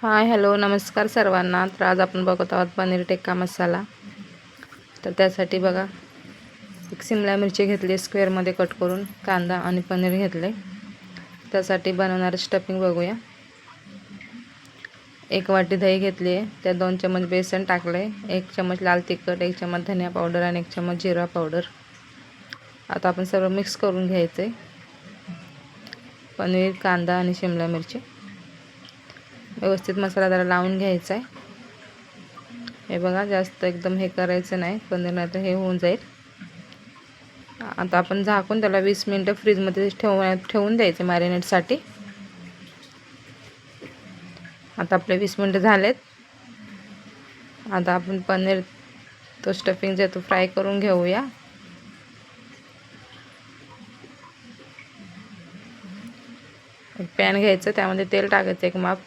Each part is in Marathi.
हाय हॅलो नमस्कार सर्वांना. तर आज आपण बघत आहोत पनीर टिक्का मसाला. तर त्यासाठी बघा, एक शिमला मिरची घेतली स्क्वेअरमध्ये कट करून, कांदा आणि पनीर घेतले. त्यासाठी बनवणारे स्टफिंग बघूया. 1 वाटी दही घेतली आहे, त्यात 2 चमच बेसन टाकले, 1 चमच लाल तिखट, 1 चमच धनिया पावडर आणि 1 चमच जिरा पावडर. आता आपण सर्व मिक्स करून घ्यायचे. पनीर, कांदा आणि शिमला मिरची व्यवस्थित मसाला जरा लावून घ्यायचा आहे. हे बघा, जास्त एकदम हे करायचं नाही, पनीर नाही तर हे होऊन जाईल. आता आपण झाकून त्याला 20 मिनिटं फ्रीजमध्ये ठेवून द्यायचे मॅरिनेटसाठी. आता आपले 20 मिनिटं झालेत. आता आपण पनीर तो स्टफिंग जे तो फ्राय करून घेऊया. एक पॅन घ्यायचं, त्यामध्ये तेल टाकायचं 1 माप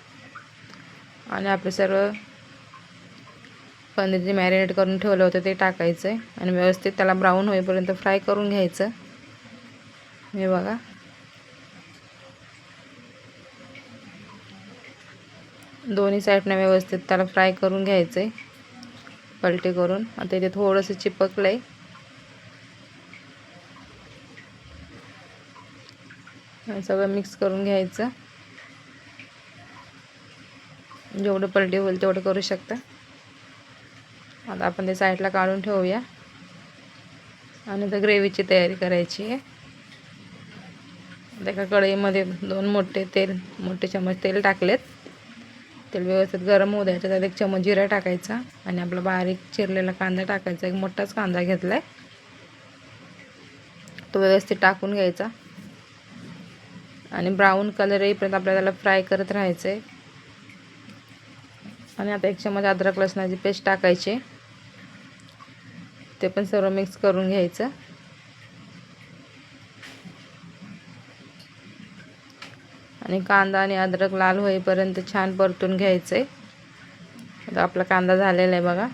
आणि आपले सर्व पनीर जे मॅरिनेट करून ठेवलं होतं ते टाकायचं आहे आणि व्यवस्थित त्याला ब्राऊन होईपर्यंत फ्राय करून घ्यायचं. हे बघा, दोन्ही साईडने व्यवस्थित त्याला फ्राय करून घ्यायचं आहे, पलटी करून. आता इथे थोडंसं चिपकलं आहे, सगळं मिक्स करून घ्यायचं. जेवढं पलटी होईल तेवढं करू शकता. आता आपण ते साईडला काढून ठेवूया आणि आता ग्रेव्हीची तयारी करायची आहे. एका कढईमध्ये 2 मोठे चमच तेल टाकलेत. तेल व्यवस्थित गरम होऊ द्यायचं. त्यात 1 चमच जिरा टाकायचा आणि आपला बारीक चिरलेला कांदा टाकायचा. 1 मोठाच कांदा घेतलाय, तो व्यवस्थित टाकून घ्यायचा आणि ब्राऊन कलर येईपर्यंत आपल्याला त्याला फ्राय करत राहायचं आहे. आणि आता 1 चमच अद्रक लसणाची पेस्ट टाकायची, ते पण सर्व मिक्स करून घ्यायचं. आणि कांदा आणि अद्रक लाल होईपर्यंत छान परतून घ्यायचं आहे. आता आपला कांदा झालेला आहे बघा.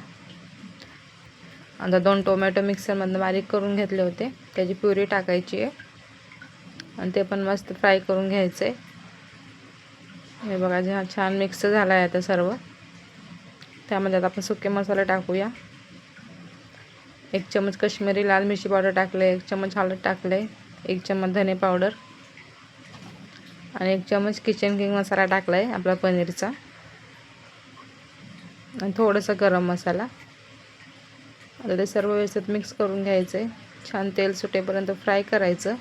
आता 2 टोमॅटो मिक्सरमधून बारीक करून घेतले होते, त्याची प्युरी टाकायची आहे आणि ते पण मस्त फ्राय करून घ्यायचं आहे. हे बघा, छान मिक्स झाला आहे आता सर्व. त्यामध्ये आता आपण सुके मसाले टाकूया. 1 चमच काश्मीरी लाल मिरची पावडर टाकले, 1 चमच हळद टाकले, 1 चमच धने पावडर आणि 1 चमच किचन किंग मसाला टाकला आहे आपला पनीरचा आणि थोडंसं गरम मसाला. आता ते सर्व व्यवस्थित मिक्स करून घ्यायचं आहे. छान तेल सुटेपर्यंत फ्राय करायचं.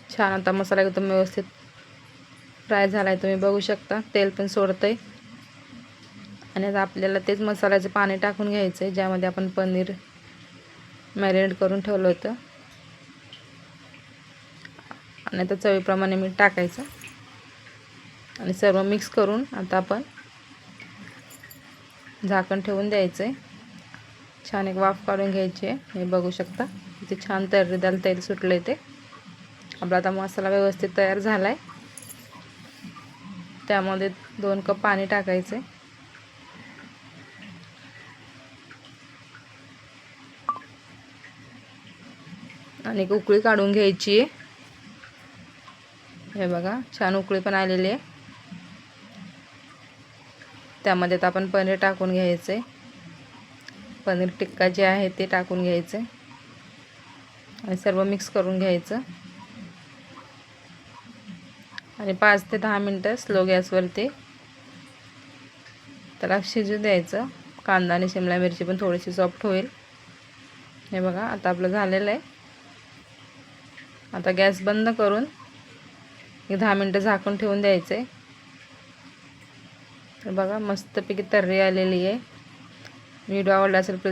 छान आता मसाला एकदम व्यवस्थित फ्राय झाला आहे, तुम्ही बघू शकता. तेल पण सोडतंय आणि आता आपल्याला तेच मसाल्याचं पाणी टाकून घ्यायचं आहे, ज्यामध्ये आपण पनीर मॅरिनेट करून ठेवलं होतं. आणि आता चवीप्रमाणे मीठ टाकायचं आणि सर्व मिक्स करून आता आपण झाकण ठेवून द्यायचं आहे. छान एक वाफ काढून घ्यायची आहे. हे बघू शकता, इथे छान तर्रीदार तेल सुटलं आहे. ते आपला आता मसाला व्यवस्थित तयार झाला आहे. त्यामध्ये 2 कप पाणी टाकायचं आणि एक उकळी काढून घ्यायची आहे. हे बघा, छान उकळी पण आलेली आहे. त्यामध्ये आता आपण पनीर टाकून घ्यायचं आहे. पनीर टिक्का जे आहे ते टाकून घ्यायचं आणि सर्व मिक्स करून घ्यायचं आणि 5 ते 10 मिनटं स्लो गॅसवरती त्याला शिजू द्यायचं. कांदा आणि शिमला मिरची पण थोडीशी सॉफ्ट होईल. हे बघा, आता आपलं झालेलं आहे. आता गॅस बंद करून 10 मिनटं झाकून ठेवून द्यायचं आहे. तर बघा, मस्तपैकी तर्री आलेली आहे. व्हिडिओ आवडला असेल प्लीज